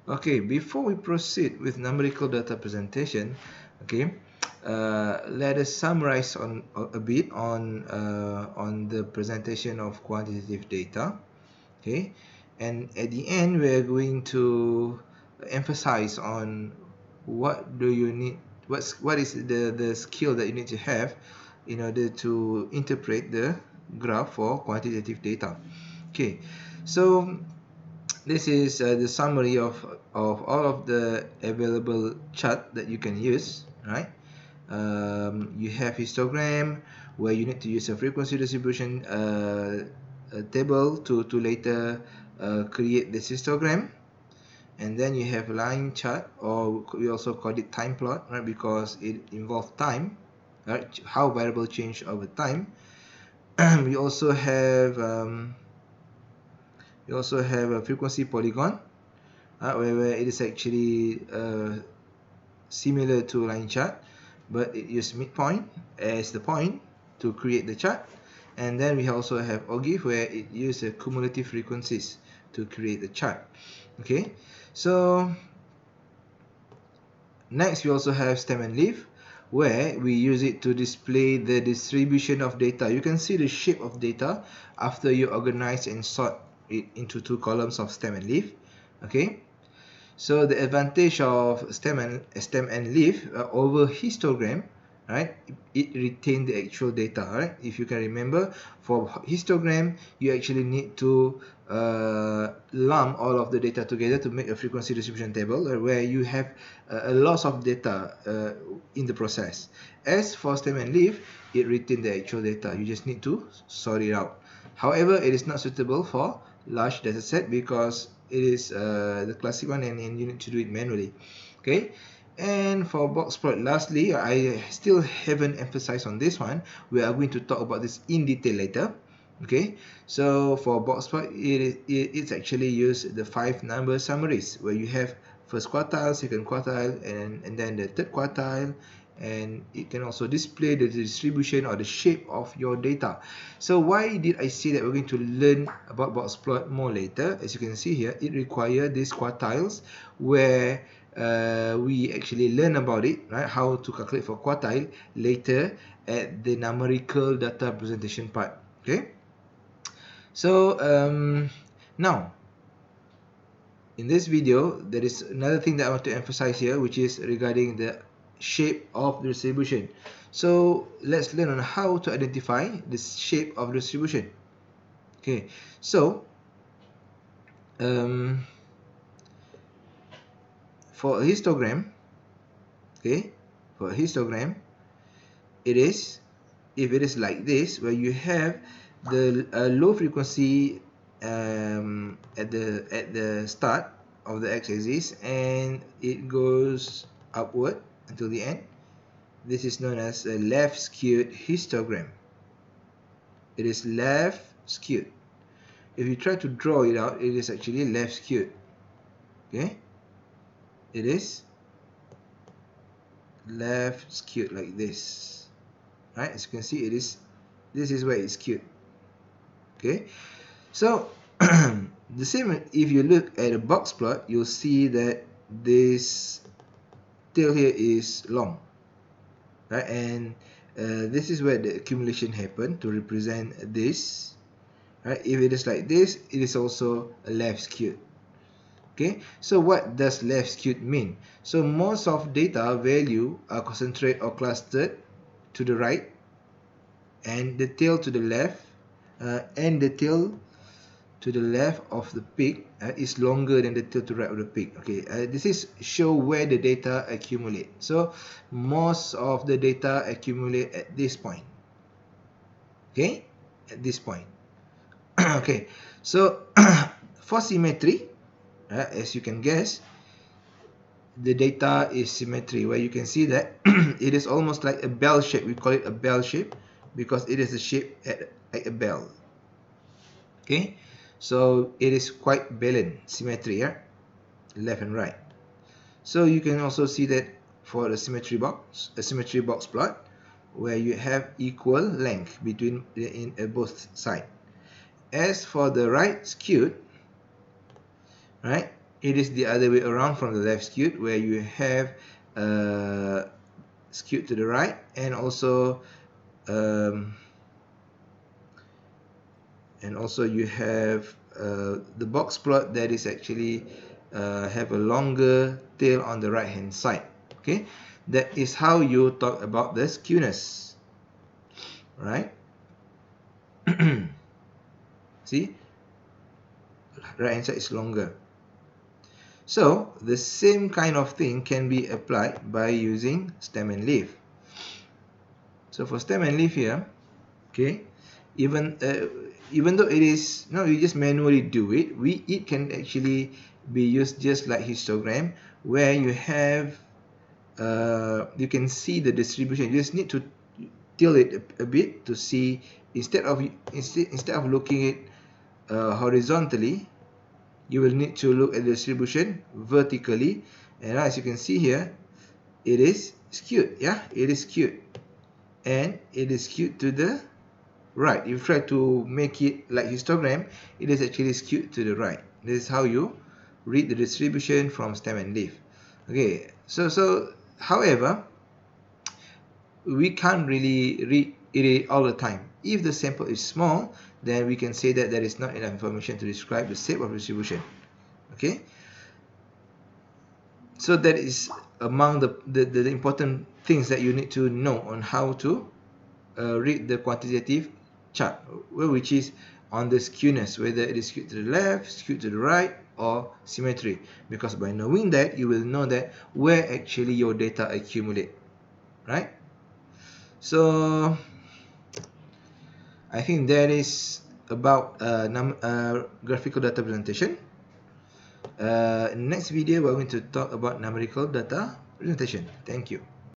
Okay, before we proceed with numerical data presentation, okay, let us summarize on a bit on the presentation of quantitative data. Okay, and at the end we are going to emphasize on what do you need, what is the skill that you need to have in order to interpret the graph for quantitative data. Okay, so this is the summary of all of the available chart that you can use, right? You have histogram where you need to use a frequency distribution a table to later create this histogram. And then you have line chart, or we also call it time plot, right? Because it involves time, right? How variable change over time. we also have um, we also have a frequency polygon, where it is actually similar to line chart, but it uses midpoint as the point to create the chart. And then we also have OGIF, where it uses cumulative frequencies to create the chart. Okay, so next we also have stem and leaf, where we use it to display the distribution of data. You can see the shape of data after you organize and sort it into two columns of stem and leaf. Okay, so the advantage of stem and leaf over histogram, right? It retains the actual data, right? If you can remember, for histogram, you actually need to lump all of the data together to make a frequency distribution table, where you have a loss of data in the process. As for stem and leaf, it retains the actual data. You just need to sort it out. However, it is not suitable for large data set because it is the classic one, and you need to do it manually. Okay, and for box plot, lastly, I still haven't emphasized on this one. We are going to talk about this in detail later. Okay, so for box plot, it's actually use the 5 number summaries, where you have first quartile, second quartile, and then the third quartile, and it can also display the distribution or the shape of your data. So why did I say that we're going to learn about box plot more later? As you can see here, it requires these quartiles, where we actually learn about it, right? How to calculate for quartile later at the numerical data presentation part. Okay, so now in this video, there is another thing that I want to emphasize here, which is regarding the shape of the distribution. So let's learn on how to identify the shape of the distribution. Okay, so for a histogram, okay, for a histogram, it is, if it is like this, where you have the low frequency at the start of the x-axis, and it goes upward until the end. This is known as a left skewed histogram. It is left skewed. If you try to draw it out, it is actually left skewed. Okay, it is left skewed like this, right? As you can see, this is where it's skewed. Okay, so the same, if you look at a box plot, you'll see that this tail here is long, right? And this is where the accumulation happened to represent this, right? If it is like this, it is also a left skewed. Okay, so what does left skewed mean? So most of data value are concentrated or clustered to the right, and the tail to the left, and the tail to the left of the peak is longer than the tail to the right of the peak. Okay, this is show where the data accumulate. So most of the data accumulate at this point. Okay, at this point. Okay, so for symmetry, as you can guess, the data is symmetry, where you can see that it is almost like a bell shape. We call it a bell shape because it is a shape like a bell. Okay, so it is quite balanced symmetry, left and right. So you can also see that for a symmetry box plot, where you have equal length between in both sides. As for the right skewed, right, it is the other way around from the left skewed, where you have skewed to the right, and also you have the box plot that is actually have a longer tail on the right hand side. Okay, that is how you talk about the skewness, right? See, right hand side is longer. So the same kind of thing can be applied by using stem and leaf. So for stem and leaf here, okay, even though it is you just manually do it, it can actually be used just like histogram, where you have you can see the distribution. You just need to tilt it a bit to see, instead of looking it horizontally, you will need to look at the distribution vertically, and as you can see here, it is skewed. Yeah, it is skewed, and it is skewed to the right. If you try to make it like histogram, it is actually skewed to the right. This is how you read the distribution from stem and leaf. Okay, so however, we can't really read it all the time. If the sample is small, then we can say that there is not enough information to describe the shape of distribution. Okay, so that is among the important things that you need to know on how to read the quantitative chart, which is on the skewness, whether it is skewed to the left, skewed to the right, or symmetry. Because by knowing that, you will know that where actually your data accumulate, right? So I think that is about graphical data presentation. Next video, we're going to talk about numerical data presentation. Thank you.